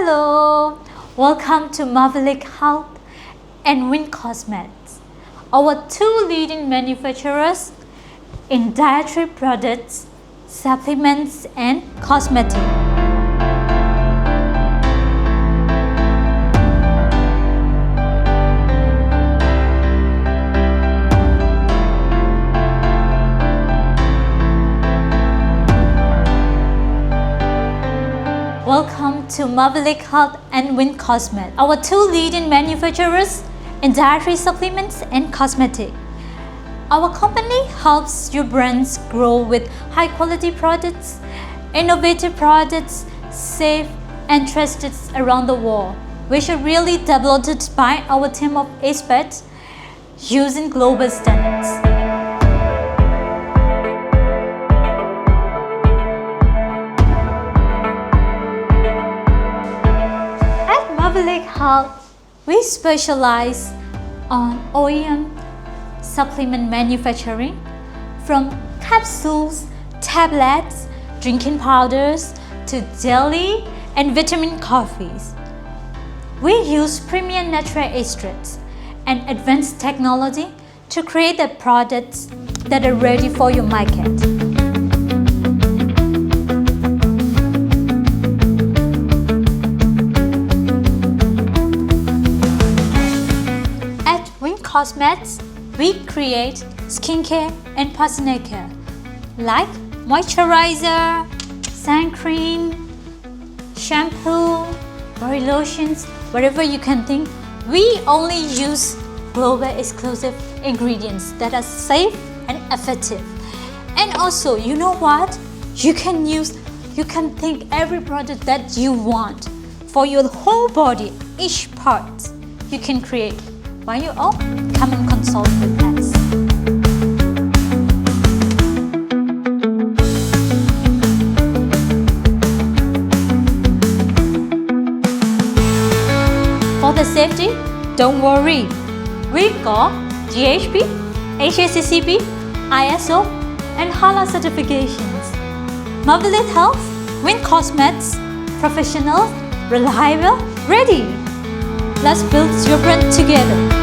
Hello! Welcome to Marvalic Health and Winks Cosmed, our two leading manufacturers in dietary products, supplements and cosmetic. Welcome to Marvalic Health and Winks Cosmed, our two leading manufacturers in dietary supplements and cosmetic. Our company helps your brands grow with high-quality products, innovative products, safe and trusted around the world, which are really developed by our team of experts using global standards. Marvalic Health, we specialize on OEM supplement manufacturing, from capsules, tablets, drinking powders to jelly and vitamin coffees. We use premium natural extracts and advanced technology to create the products that are ready for your market. Cosmetics, we create skincare and personal care like moisturizer, sun cream, shampoo, body lotions, whatever you can think. We only use global exclusive ingredients that are safe and effective. And also, you know what? You can think every product that you want for your whole body, each part you can create. Why you all come and consult with us. For the safety, don't worry. We got GHP, HACCP, ISO, and HALAL certifications. Marvalic Health, Winks Cosmed, professional, reliable, ready. Let's build your brand together.